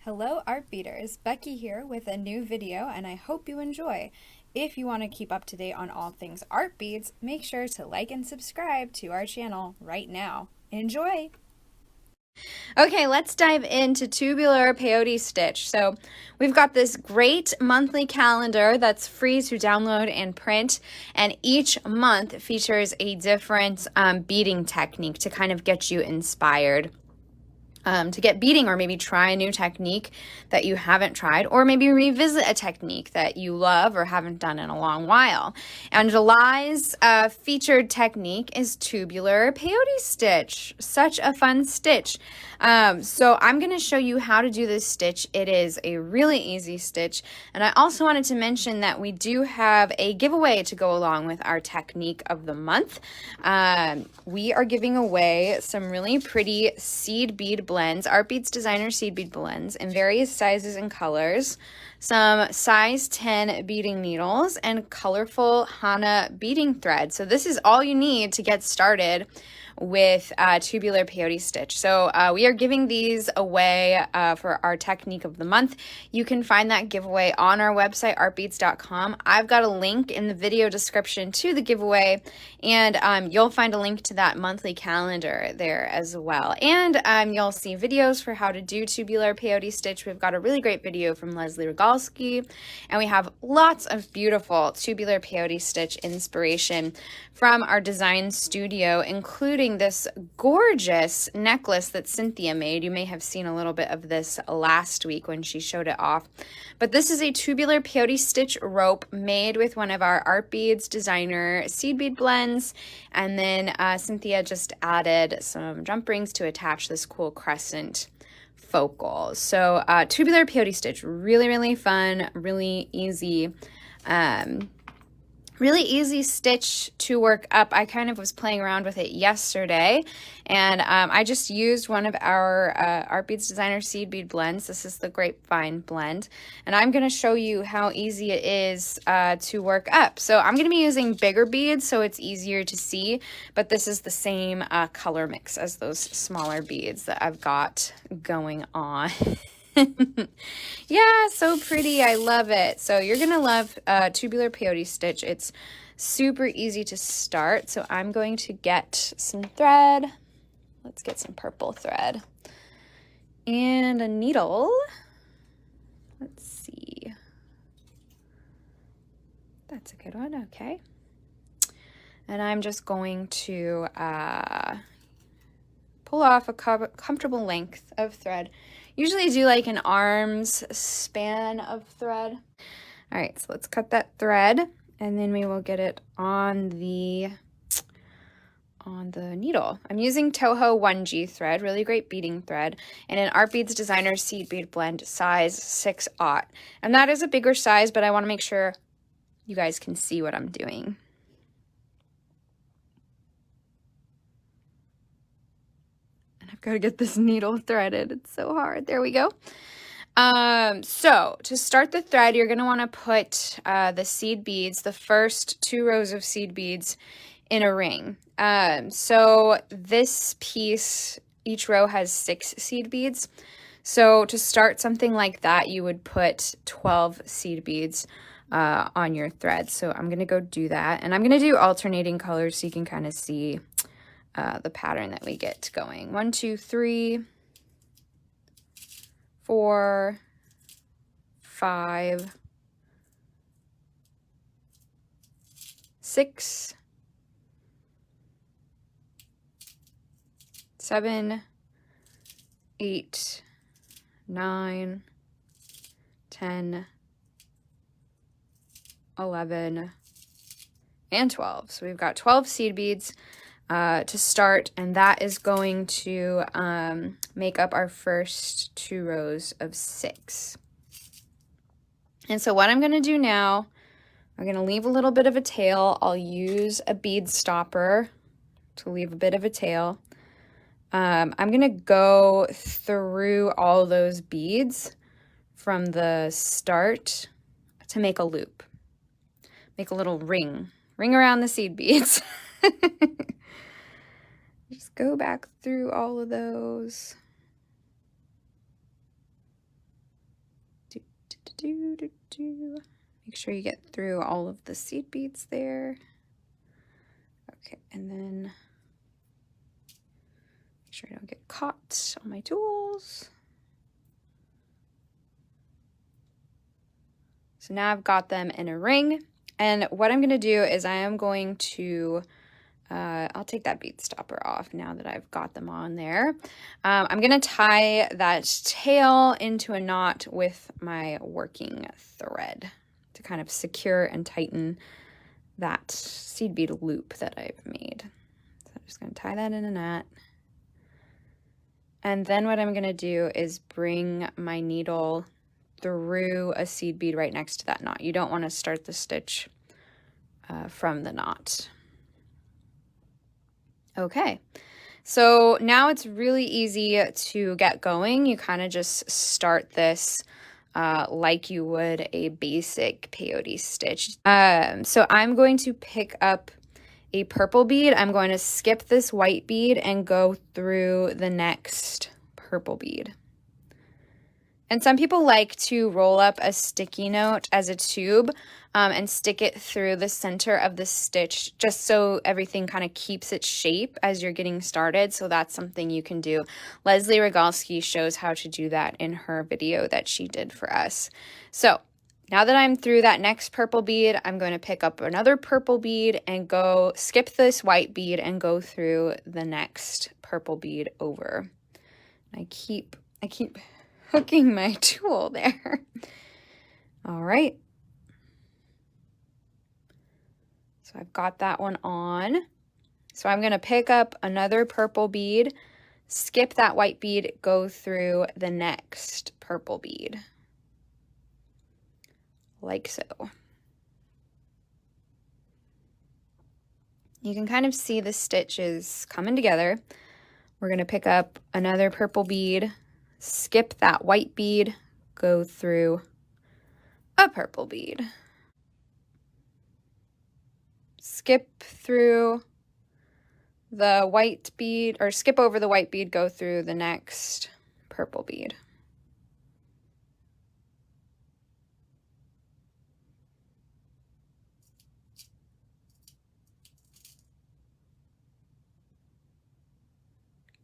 Hello art beaters, Becky here with a new video and I hope you enjoy. If you want to keep up to date on all things art beads, make sure to like and subscribe to our channel right now. Enjoy! Okay, let's dive into Tubular Peyote Stitch. So we've got this great monthly calendar that's free to download and print, and each month features a different beading technique to kind of get you inspired. To get beading, or maybe try a new technique that you haven't tried, or maybe revisit a technique that you love or haven't done in a long while. And July's featured technique is Tubular Peyote Stitch. Such a fun stitch. So I'm going to show you how to do this stitch. It is a really easy stitch, and I also wanted to mention that we do have a giveaway to go along with our technique of the month. We are giving away some really pretty seed bead blends, Art Beads Designer seed bead blends in various sizes and colors, some size 10 beading needles, and colorful Hana beading thread. So this is all you need to get started with Tubular Peyote Stitch. So we are giving these away for our technique of the month. You can find that giveaway on our website, artbeads.com. I've got a link in the video description to the giveaway, and you'll find a link to that monthly calendar there as well. And you'll see videos for how to do Tubular Peyote Stitch. We've got a really great video from Leslie Rogalski, and we have lots of beautiful Tubular Peyote Stitch inspiration from our design studio, including this gorgeous necklace that Cynthia made. You may have seen a little bit of this last week when she showed it off. But this is a Tubular Peyote Stitch rope made with one of our Art Beads Designer seed bead blends. And then Cynthia just added some jump rings to attach this cool crescent focal. So Tubular Peyote Stitch, really, really fun, really easy. Really easy stitch to work up. I kind of was playing around with it yesterday, and I just used one of our Art Beads Designer seed bead blends. This is the Grapevine blend, and I'm going to show you how easy it is to work up. So I'm going to be using bigger beads so it's easier to see, but this is the same color mix as those smaller beads that I've got going on. Yeah, so pretty. I love it. So you're going to love Tubular Peyote Stitch. It's super easy to start. So I'm going to get some thread. Let's get some purple thread. And a needle. Let's see. That's a good one. Okay. And I'm just going to pull off a comfortable length of thread. Usually do like an arm's span of thread. All right, so let's cut that thread, and then we will get it on the needle. I'm using Toho 1G thread, really great beading thread, and an Art Beads Designer seed bead blend size 6/0. And that is a bigger size, but I want to make sure you guys can see what I'm doing. I've got to get this needle threaded. It's so hard. There we go. So to start the thread, you're going to want to put the seed beads, the first 2 rows of seed beads, in a ring. So this piece, each row has 6 seed beads. So to start something like that, you would put 12 seed beads on your thread. So I'm going to go do that. And I'm going to do alternating colors so you can kind of see the pattern that we get going. 1, 2, 3, 4, 5, 6, 7, 8, 9, 10, 11, and 12. So we've got 12 seed beads to start, and that is going to make up our first 2 rows of 6. And so what I'm going to do now, I'm going to leave a little bit of a tail. I'll use a bead stopper to leave a bit of a tail. I'm going to go through all those beads from the start to make a loop. Make a little ring around the seed beads. Just go back through all of those. Make sure you get through all of the seed beads there. Okay, and then make sure I don't get caught on my tools. So now I've got them in a ring, and what I'm going to do is I am going to, I'll take that bead stopper off now that I've got them on there. I'm going to tie that tail into a knot with my working thread to kind of secure and tighten that seed bead loop that I've made. So I'm just going to tie that in a knot. And then what I'm going to do is bring my needle through a seed bead right next to that knot. You don't want to start the stitch from the knot. Okay, so now it's really easy to get going. You kind of just start this like you would a basic peyote stitch. So I'm going to pick up a purple bead. I'm going to skip this white bead and go through the next purple bead. And some people like to roll up a sticky note as a tube and stick it through the center of the stitch just so everything kind of keeps its shape as you're getting started. So that's something you can do. Leslie Rogalski shows how to do that in her video that she did for us. So now that I'm through that next purple bead, I'm going to pick up another purple bead and go skip this white bead and go through the next purple bead over. I keep hooking my tool there. All right. So I've got that one on. So I'm going to pick up another purple bead, skip that white bead, go through the next purple bead. Like so. You can kind of see the stitches coming together. We're going to pick up another purple bead, skip that white bead, go through a purple bead. Skip through the white bead, or skip over the white bead, go through the next purple bead.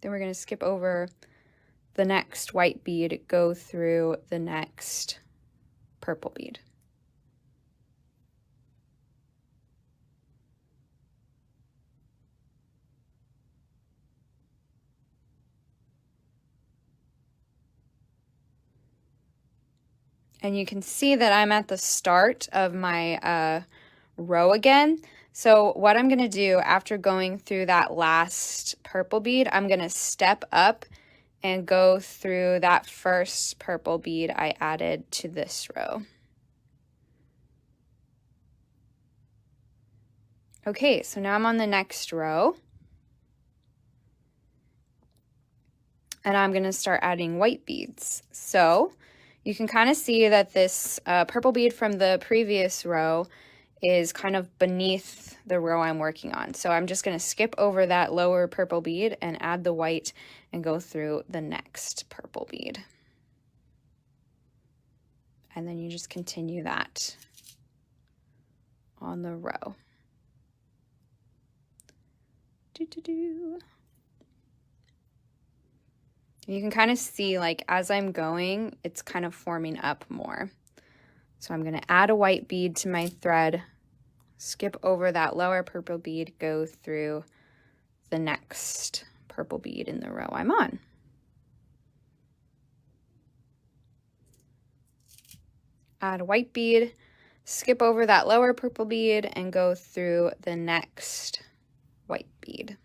Then we're going to skip over the next white bead, go through the next purple bead. And you can see that I'm at the start of my row again. So what I'm going to do after going through that last purple bead, I'm going to step up and go through that first purple bead I added to this row. Okay, so now I'm on the next row. And I'm going to start adding white beads. So you can kind of see that this purple bead from the previous row is kind of beneath the row I'm working on. So I'm just going to skip over that lower purple bead and add the white and go through the next purple bead. And then you just continue that on the row. You can kind of see, like, as I'm going, it's kind of forming up more. So I'm going to add a white bead to my thread, skip over that lower purple bead, go through the next purple bead in the row I'm on. Add a white bead, skip over that lower purple bead, and go through the next white bead.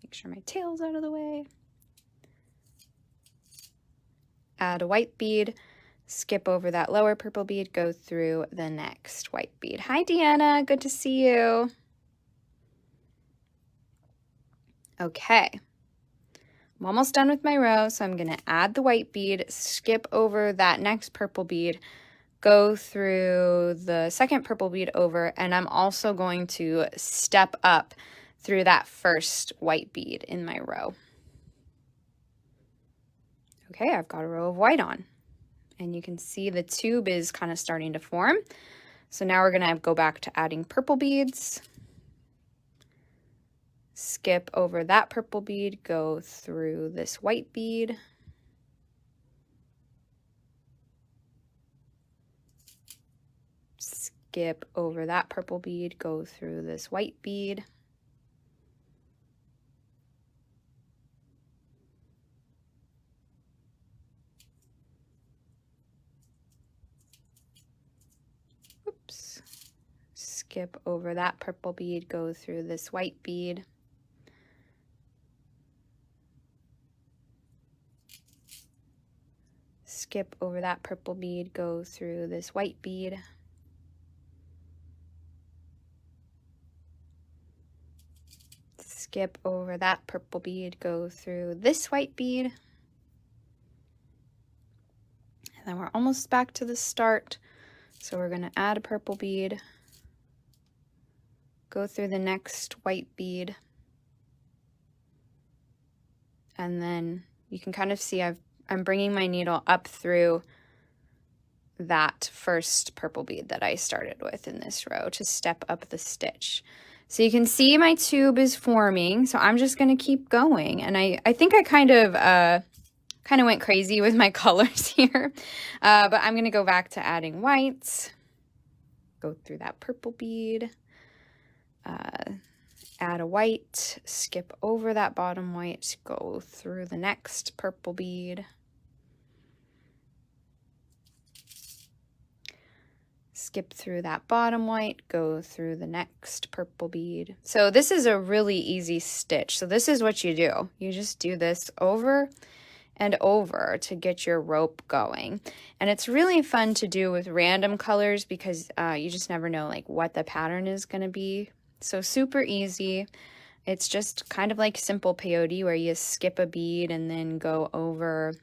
Make sure my tail's out of the way. Add a white bead, skip over that lower purple bead, go through the next white bead. Hi, Deanna, good to see you. Okay, I'm almost done with my row, so I'm going to add the white bead, skip over that next purple bead, go through the second purple bead over, and I'm also going to step up through that first white bead in my row. Okay, I've got a row of white on, and you can see the tube is kind of starting to form. So now we're gonna go back to adding purple beads. Skip over that purple bead, go through this white bead. Skip over that purple bead, go through this white bead. Oops. Skip over that purple bead, go through this white bead. Skip over that purple bead, go through this white bead. Skip over that purple bead, go through this white bead. And then we're almost back to the start. So we're going to add a purple bead, go through the next white bead, and then you can kind of see I'm bringing my needle up through that first purple bead that I started with in this row to step up the stitch. So you can see my tube is forming, so I'm just going to keep going. And I think I kind of went crazy with my colors here, but I'm going to go back to adding whites, go through that purple bead, add a white, skip over that bottom white, go through the next purple bead, skip through that bottom white, go through the next purple bead. So this is a really easy stitch. So this is what you do. You just do this over and over to get your rope going. And it's really fun to do with random colors because you just never know like what the pattern is going to be. So super easy. It's just kind of like simple peyote where you skip a bead and then go over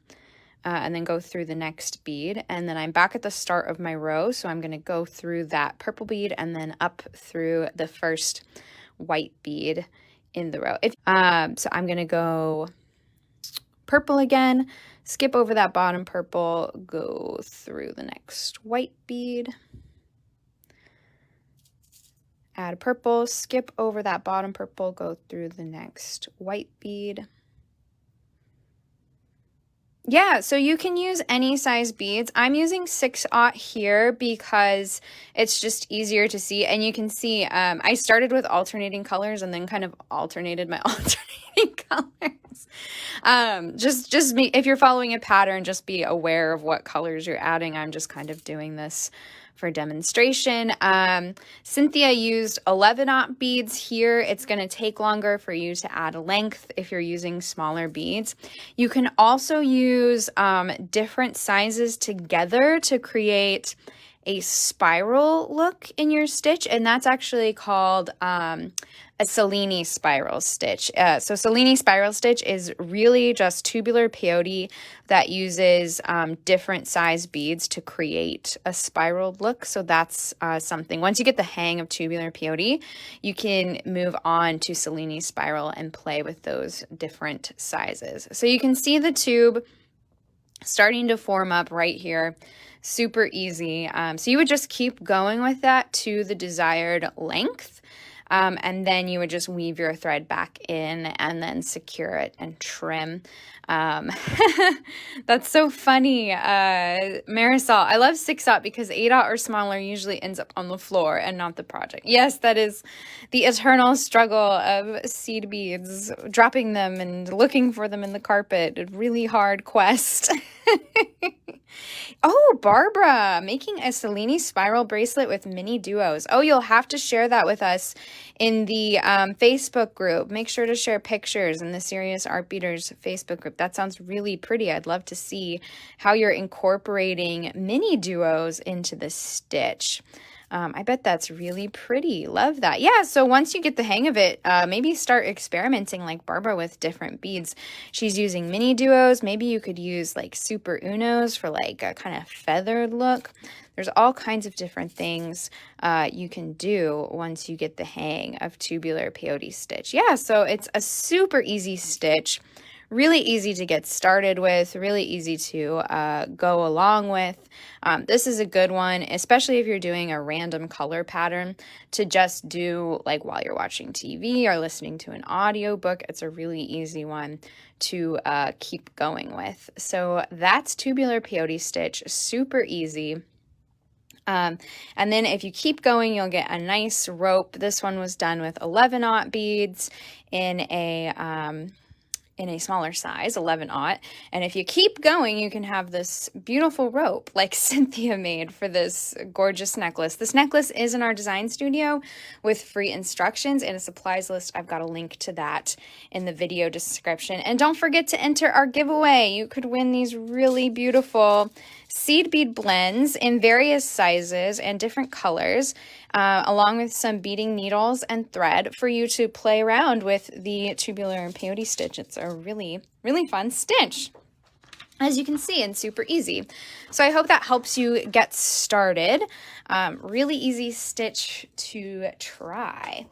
and then go through the next bead. And then I'm back at the start of my row, so I'm going to go through that purple bead and then up through the first white bead in the row. So I'm going to go purple again, skip over that bottom purple, go through the next white bead, add a purple, skip over that bottom purple, go through the next white bead. Yeah, so you can use any size beads. I'm using 6/0 here because it's just easier to see. And you can see I started with alternating colors and then kind of alternated my alternating colors. If you're following a pattern, just be aware of what colors you're adding. I'm just kind of doing this for demonstration. Cynthia used 11/0 beads here. It's going to take longer for you to add length if you're using smaller beads. You can also use different sizes together to create a spiral look in your stitch, and that's actually called a Cellini spiral stitch. So Cellini spiral stitch is really just tubular peyote that uses different size beads to create a spiral look. So that's something. Once you get the hang of tubular peyote, you can move on to Cellini spiral and play with those different sizes. So you can see the tube starting to form up right here. Super easy. So you would just keep going with that to the desired length. And then you would just weave your thread back in and then secure it and trim. That's so funny. Marisol, I love 6/0 because 8/0 or smaller usually ends up on the floor and not the project. Yes, that is the eternal struggle of seed beads, dropping them and looking for them in the carpet. A really hard quest. Oh, Barbara, making a Cellini spiral bracelet with mini duos. Oh, you'll have to share that with us in the Facebook group. Make sure to share pictures in the Serious Art Beaters Facebook group. That sounds really pretty. I'd love to see how you're incorporating mini duos into the stitch. I bet that's really pretty. Love that. Yeah, so once you get the hang of it, maybe start experimenting like Barbara with different beads. She's using mini duos. Maybe you could use like super unos for like a kind of feathered look. There's all kinds of different things you can do once you get the hang of tubular peyote stitch. Yeah, so it's a super easy stitch. really easy to get started with, really easy to go along with. This is a good one, especially if you're doing a random color pattern, to just do like while you're watching TV or listening to an audiobook. It's a really easy one to keep going with. So that's tubular peyote stitch, super easy. And then if you keep going, you'll get a nice rope. This one was done with 11/aught beads in a smaller size, 11/aught. And if you keep going, you can have this beautiful rope like Cynthia made for this gorgeous necklace. This necklace is in our design studio with free instructions and a supplies list. I've got a link to that in the video description. And don't forget to enter our giveaway. You could win these really beautiful seed bead blends in various sizes and different colors, along with some beading needles and thread for you to play around with the tubular and peyote stitch. It's a really, really fun stitch, as you can see, and super easy. So I hope that helps you get started. Really easy stitch to try.